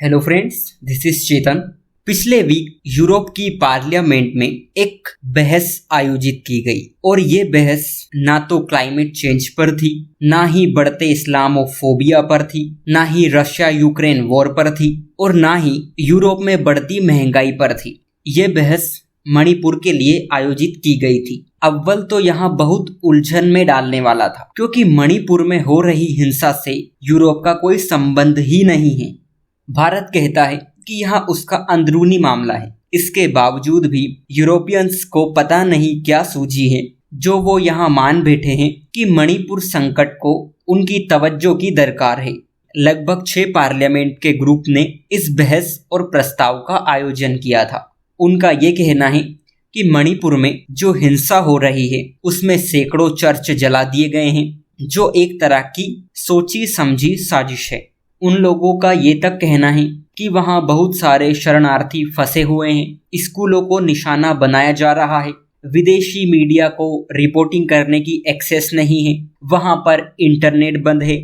Hello friends, this is चेतन। पिछले week Europe की parliament में एक बहस आयोजित की गई और ये बहस ना तो क्लाइमेट चेंज पर थी, ना ही बढ़ते इस्लामोफोबिया पर थी, ना ही रशिया यूक्रेन वॉर पर थी और ना ही यूरोप में बढ़ती महंगाई पर थी। ये बहस मणिपुर के लिए आयोजित की गई थी। अव्वल तो यहाँ बहुत उलझन में डालने वाला था, क्योंकि मणिपुर में हो रही हिंसा से यूरोप का कोई संबंध ही नहीं है। भारत कहता है कि यहाँ उसका अंदरूनी मामला है। इसके बावजूद भी यूरोपियंस को पता नहीं क्या सूझी है जो वो यहाँ मान बैठे हैं कि मणिपुर संकट को उनकी तवज्जो की दरकार है। लगभग 6 पार्लियामेंट के ग्रुप ने इस बहस और प्रस्ताव का आयोजन किया था। उनका ये कहना है कि मणिपुर में जो हिंसा हो रही है उसमें सैकड़ों चर्च जला दिए गए हैं, जो एक तरह की सोची समझी साजिश है। उन लोगों का ये तक कहना है कि वहाँ बहुत सारे शरणार्थी फंसे हुए हैं, स्कूलों को निशाना बनाया जा रहा है, विदेशी मीडिया को रिपोर्टिंग करने की एक्सेस नहीं है, वहाँ पर इंटरनेट बंद है,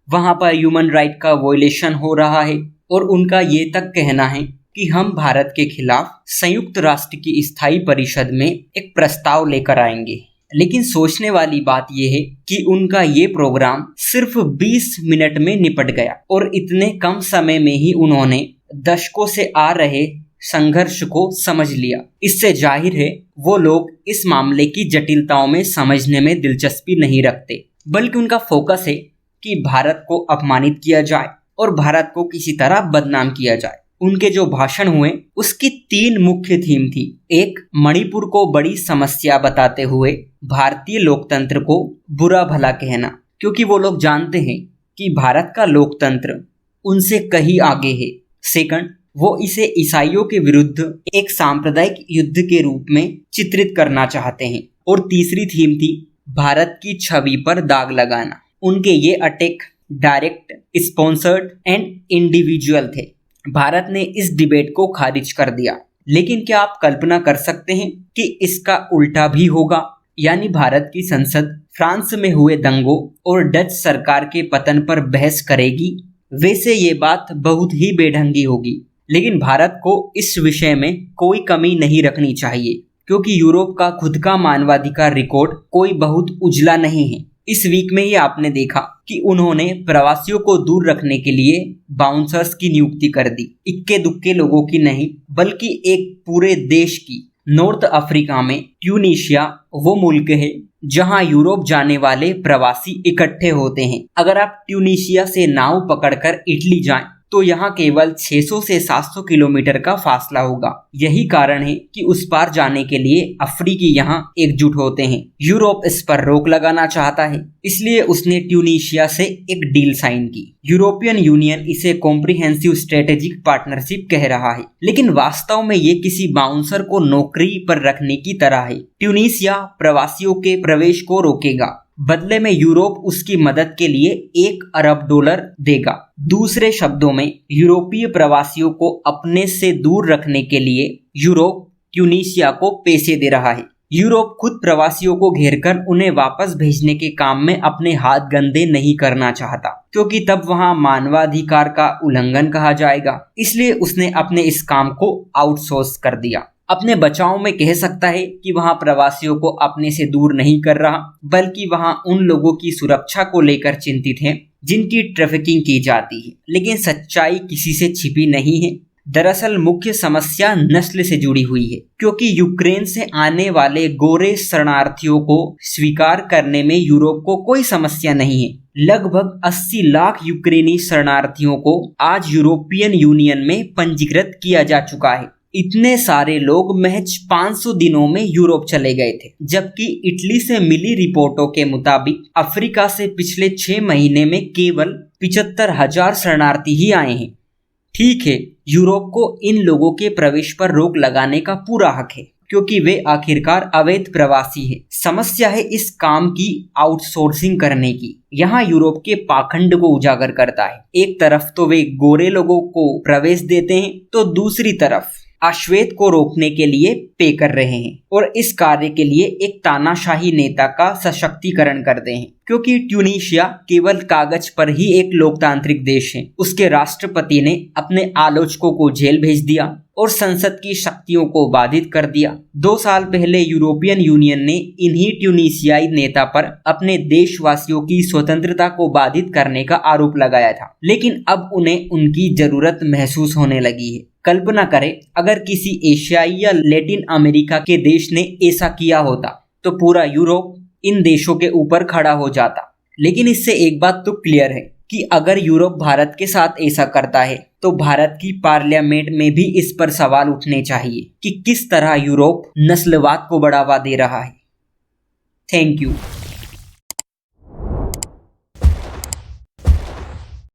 वहाँ पर ह्यूमन राइट का वायलेशन हो रहा है। और उनका ये तक कहना है कि हम भारत के खिलाफ संयुक्त राष्ट्र की स्थायी परिषद में एक प्रस्ताव लेकर आएंगे। लेकिन सोचने वाली बात यह है कि उनका ये प्रोग्राम सिर्फ 20 मिनट में निपट गया और इतने कम समय में ही उन्होंने दशकों से आ रहे संघर्ष को समझ लिया। इससे जाहिर है वो लोग इस मामले की जटिलताओं में समझने में दिलचस्पी नहीं रखते, बल्कि उनका फोकस है कि भारत को अपमानित किया जाए और भारत को किसी तरह बदनाम किया जाए। उनके जो भाषण हुए उसकी 3 मुख्य थीम थी। एक, मणिपुर को बड़ी समस्या बताते हुए भारतीय लोकतंत्र को बुरा भला कहना, क्योंकि वो लोग जानते हैं कि भारत का लोकतंत्र उनसे कहीं आगे है। सेकंड, वो इसे ईसाइयों के विरुद्ध एक सांप्रदायिक युद्ध के रूप में चित्रित करना चाहते हैं। और तीसरी थीम थी भारत की छवि पर दाग लगाना। उनके ये attack direct, sponsored and individual थे। भारत ने इस डिबेट को खारिज कर दिया, लेकिन क्या आप कल्पना कर सकते हैं कि इसका उल्टा भी होगा, यानी भारत की संसद फ्रांस में हुए दंगों और डच सरकार के पतन पर बहस करेगी। वैसे ये बात बहुत ही बेढंगी होगी, लेकिन भारत को इस विषय में कोई कमी नहीं रखनी चाहिए, क्योंकि यूरोप का खुद का मानवाधिकार रिकॉर्ड कोई बहुत उजला नहीं है। इस वीक में ही आपने देखा कि उन्होंने प्रवासियों को दूर रखने के लिए बाउंसर्स की नियुक्ति कर दी। इक्के दुक्के लोगों की नहीं, बल्कि एक पूरे देश की। नॉर्थ अफ्रीका में ट्यूनीशिया वो मुल्क है जहां यूरोप जाने वाले प्रवासी इकट्ठे होते हैं। अगर आप ट्यूनीशिया से नाव पकड़कर इटली जाएं तो यहाँ केवल 600 से 700 किलोमीटर का फासला होगा। यही कारण है कि उस पार जाने के लिए अफ्रीकी यहाँ एकजुट होते हैं। यूरोप इस पर रोक लगाना चाहता है, इसलिए उसने ट्यूनीशिया से एक डील साइन की। यूरोपियन यूनियन इसे कॉम्प्रिहेंसिव स्ट्रेटेजिक पार्टनरशिप कह रहा है, लेकिन वास्तव में ये किसी बाउंसर को नौकरी पर रखने की तरह है। ट्यूनीशिया प्रवासियों के प्रवेश को रोकेगा, बदले में यूरोप उसकी मदद के लिए $1 अरब देगा। दूसरे शब्दों में, यूरोपीय प्रवासियों को अपने से दूर रखने के लिए यूरोप ट्यूनीशिया को पैसे दे रहा है। यूरोप खुद प्रवासियों को घेरकर उन्हें वापस भेजने के काम में अपने हाथ गंदे नहीं करना चाहता, क्योंकि तब वहां मानवाधिकार का उल्लंघन कहा जाएगा। इसलिए उसने अपने इस काम को आउटसोर्स कर दिया। अपने बचाव में कह सकता है कि वहां प्रवासियों को अपने से दूर नहीं कर रहा, बल्कि वहां उन लोगों की सुरक्षा को लेकर चिंतित है जिनकी ट्रैफिकिंग की जाती है। लेकिन सच्चाई किसी से छिपी नहीं है। दरअसल मुख्य समस्या नस्ल से जुड़ी हुई है, क्योंकि यूक्रेन से आने वाले गोरे शरणार्थियों को स्वीकार करने में यूरोप को कोई समस्या नहीं है। लगभग 80 लाख यूक्रेनी शरणार्थियों को आज यूरोपियन यूनियन में पंजीकृत किया जा चुका है। इतने सारे लोग महज 500 दिनों में यूरोप चले गए थे, जबकि इटली से मिली रिपोर्टों के मुताबिक अफ्रीका से पिछले 6 महीने में केवल 75,000 शरणार्थी ही आए हैं। ठीक है, यूरोप को इन लोगों के प्रवेश पर रोक लगाने का पूरा हक है, क्योंकि वे आखिरकार अवैध प्रवासी है। समस्या है इस काम की आउटसोर्सिंग करने की। यहाँ यूरोप के पाखंड को उजागर करता है। एक तरफ तो वे गोरे लोगों को प्रवेश देते हैं, तो दूसरी तरफ अश्वेत को रोकने के लिए पे कर रहे हैं और इस कार्य के लिए एक तानाशाही नेता का सशक्तिकरण करते हैं। क्योंकि ट्यूनीशिया केवल कागज पर ही एक लोकतांत्रिक देश है। उसके राष्ट्रपति ने अपने आलोचकों को जेल भेज दिया और संसद की शक्तियों को बाधित कर दिया। 2 साल पहले यूरोपियन यूनियन ने इन्हीं ट्यूनीशियाई नेता पर अपने देशवासियों की स्वतंत्रता को बाधित करने का आरोप लगाया था, लेकिन अब उन्हें उनकी जरूरत महसूस होने लगी है। कल्पना करें अगर किसी एशियाई या लैटिन अमेरिका के देश ने ऐसा किया होता तो पूरा यूरोप इन देशों के ऊपर खड़ा हो जाता। लेकिन इससे एक बात तो क्लियर है कि अगर यूरोप भारत के साथ ऐसा करता है तो भारत की पार्लियामेंट में भी इस पर सवाल उठने चाहिए कि किस तरह यूरोप नस्लवाद को बढ़ावा दे रहा है। Thank you.